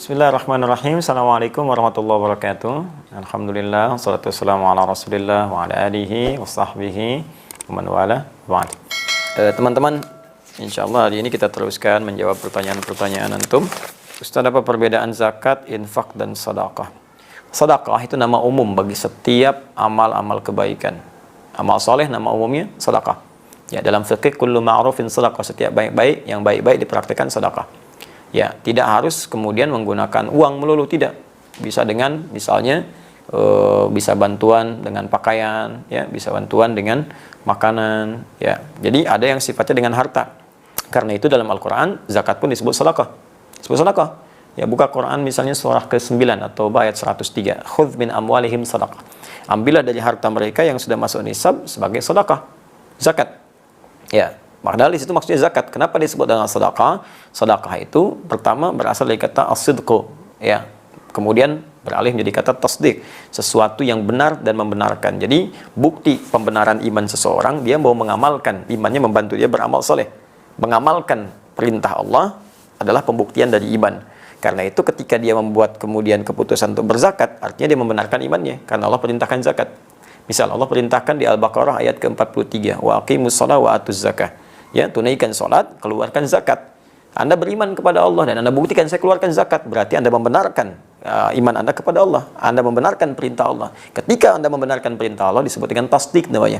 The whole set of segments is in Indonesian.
Bismillahirrahmanirrahim. Assalamualaikum warahmatullahi wabarakatuh. Alhamdulillah, wassalatu wassalamu ala rasulillah wa ala alihi wa sahbihi wa man wala ba'd. Teman-teman, insyaallah hari ini kita teruskan menjawab pertanyaan-pertanyaan antum. Ustaz, apa perbedaan zakat, infak, dan sedekah? Sedekah itu nama umum bagi setiap amal-amal kebaikan. Amal soleh nama umumnya sedekah. Ya, dalam fikih kullu ma'rufin sedekah, setiap baik-baik yang baik-baik dipraktikkan sedekah. Ya, tidak harus kemudian menggunakan uang melulu, tidak. Bisa dengan misalnya bisa bantuan dengan pakaian, ya, bisa bantuan dengan makanan, ya. Jadi ada yang sifatnya dengan harta. Karena itu dalam Al-Qur'an zakat pun disebut sedekah. Disebut sedekah. Ya, buka Quran misalnya surah ke-9 atau ayat 103. Khudz min amwalihim sedekah. Ambillah dari harta mereka yang sudah masuk nisab sebagai sedekah. Zakat. Ya. Padahal di situ maksudnya zakat. Kenapa disebut dengan sedekah? Sedekah itu pertama berasal dari kata as-sidqu, ya. Kemudian beralih menjadi kata tasdik, sesuatu yang benar dan membenarkan. Jadi bukti pembenaran iman seseorang, dia mau mengamalkan imannya, membantu dia beramal soleh. Mengamalkan perintah Allah adalah pembuktian dari iman. Karena itu ketika dia membuat kemudian keputusan untuk berzakat, artinya dia membenarkan imannya, karena Allah perintahkan zakat. Misal Allah perintahkan di Al-Baqarah ayat ke-43, wa aqimus shalah wa atuz zakah. Ya, tunaikan sholat, keluarkan zakat. Anda beriman kepada Allah dan Anda buktikan saya keluarkan zakat, berarti Anda membenarkan iman Anda kepada Allah. Anda membenarkan perintah Allah. Ketika Anda membenarkan perintah Allah disebut dengan tasdik namanya.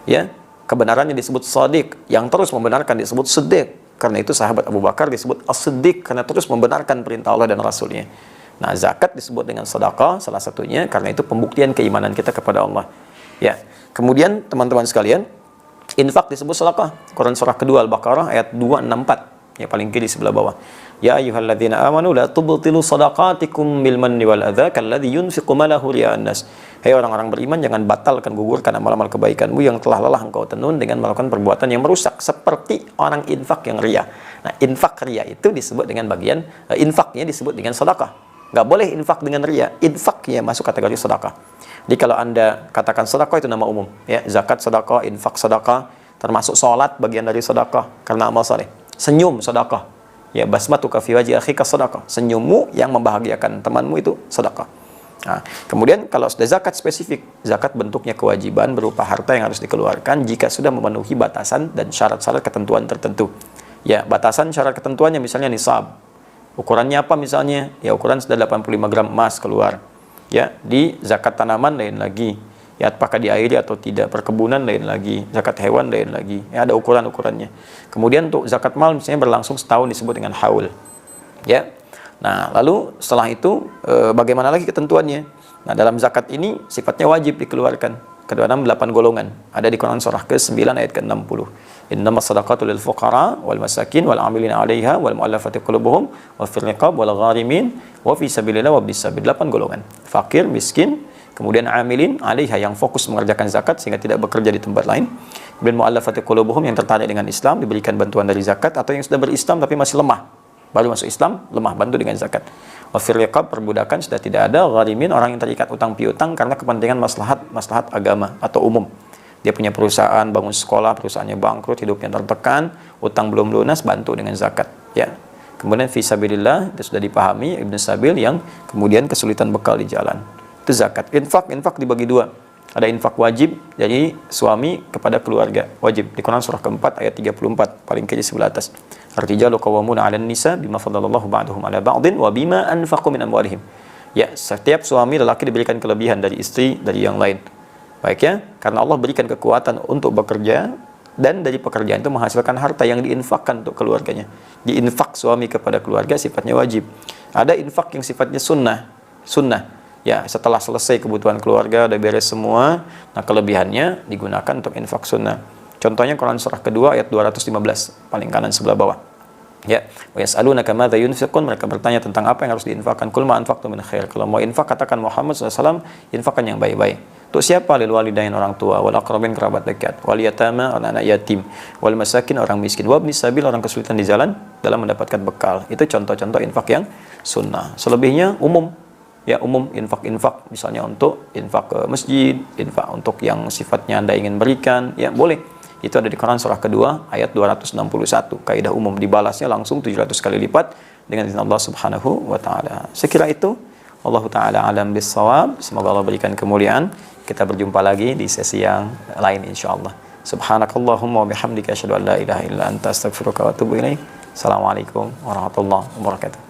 Ya, kebenarannya disebut shadiq, yang terus membenarkan disebut siddiq. Karena itu sahabat Abu Bakar disebut as-siddiq, karena terus membenarkan perintah Allah dan Rasulnya. Nah, zakat disebut dengan sedekah salah satunya karena itu pembuktian keimanan kita kepada Allah. Ya. Kemudian teman-teman sekalian, infak disebut sedekah. Quran surah kedua Al-Baqarah ayat 264, ya, paling kiri sebelah bawah. Ya ayyuhalladzina amanu la tubtilu shadaqatikum bil manni wal adza kalladzi yunfiqu malahu riya'an nas. Hai orang-orang beriman, jangan batalkan, gugurkan amal-amal kebaikanmu yang telah lelah engkau tenun dengan melakukan perbuatan yang merusak seperti orang infak yang riya. Nah, infak riya itu disebut dengan bagian infaknya disebut dengan sedekah. Enggak boleh infak dengan riya. Infaknya masuk kategori sedekah. Jadi kalau Anda katakan sedekah itu nama umum, ya, zakat sedekah, infak sedekah, termasuk sholat bagian dari sedekah karena amal saleh. Senyum sedekah. Ya, basmatuka fi wajhi akhika sedekah. Senyummu yang membahagiakan temanmu itu sedekah. Nah, kemudian kalau sudah zakat spesifik, zakat bentuknya kewajiban berupa harta yang harus dikeluarkan jika sudah memenuhi batasan dan syarat-syarat ketentuan tertentu. Ya, batasan syarat ketentuannya misalnya nisab. Ukurannya apa misalnya? Ya, ukuran sudah 85 gram emas keluar. Ya, di zakat tanaman lain lagi. Ya, apakah diairi atau tidak, perkebunan lain lagi, zakat hewan lain lagi. Ya, ada ukuran-ukurannya. Kemudian untuk zakat mal misalnya berlangsung setahun disebut dengan haul. Ya. Nah, lalu setelah itu bagaimana lagi ketentuannya? Nah, dalam zakat ini sifatnya wajib dikeluarkan. Kedua 8 golongan. Ada di Quran surah ke-9 ayat ke-60. Innamas shadaqatu lil fuqara wal masakin wal 'amilina 'alaiha wal mu'allafati qulubuhum wa fil riqab wal gharimin wa fi sabilillah wa bis sabil. 8 golongan. Fakir, miskin, kemudian 'amilin 'alaiha yang fokus mengerjakan zakat sehingga tidak bekerja di tempat lain. Kemudian mu'allafati qulubuhum yang tertarik dengan Islam, diberikan bantuan dari zakat, atau yang sudah berislam tapi masih lemah. Baru masuk Islam, lemah, bantu dengan zakat. Wafir riqab, perbudakan sudah tidak ada. Gharimin, orang yang terikat utang piutang karena kepentingan maslahat agama atau umum. Dia punya perusahaan, bangun sekolah, perusahaannya bangkrut, hidupnya tertekan, utang belum lunas, bantu dengan zakat. Ya. Kemudian fisabilillah, itu sudah dipahami, Ibnu Sabil yang kemudian kesulitan bekal di jalan. Itu zakat. Infak dibagi dua. Ada infak wajib dari suami kepada keluarga, wajib di Quran surah keempat ayat 34, paling kiri sebelah atas. Ar-rijalu qawwamuna 'alan nisa bima faddalallahu ba'dahum 'ala ba'din wa bima anfaqu min amwalihim. Ya, setiap suami lelaki diberikan kelebihan dari istri dari yang lain. Baik ya, karena Allah berikan kekuatan untuk bekerja dan dari pekerjaan itu menghasilkan harta yang diinfakkan untuk keluarganya. Diinfak suami kepada keluarga sifatnya wajib. Ada infak yang sifatnya sunnah. Ya, setelah selesai kebutuhan keluarga, udah beres semua, nah kelebihannya digunakan untuk infak sunnah. Contohnya Quran surah kedua ayat 215, paling kanan sebelah bawah. Ya, wa yas'alunaka madza yunfiqun, mereka bertanya tentang apa yang harus diinfakkan. Qul ma anfaqtum min khair. Kalau mau infak katakan Muhammad SAW, infakkan yang baik-baik. Untuk siapa? Lil walidain, orang tua, wal aqrabin, kerabat dekat, wal yatama, anak-anak yatim, wal masakin, orang miskin, wa ibnis sabil, orang kesulitan di jalan dalam mendapatkan bekal. Itu contoh-contoh infak yang sunnah. Selebihnya umum. Ya, umum infak misalnya untuk infak ke masjid, infak untuk yang sifatnya Anda ingin berikan, ya boleh. Itu ada di Quran surah kedua ayat 261. Kaidah umum dibalasnya langsung 700 kali lipat dengan izin Allah Subhanahu wa taala. Saya kira itu. Allah taala alam bissawab. Semoga Allah berikan kemuliaan. Kita berjumpa lagi di sesi yang lain insyaallah. Subhanakallahumma wa bihamdika asyhadu an la ilaha illa anta astaghfiruka wa atubu ilaik. Assalamualaikum warahmatullahi wabarakatuh.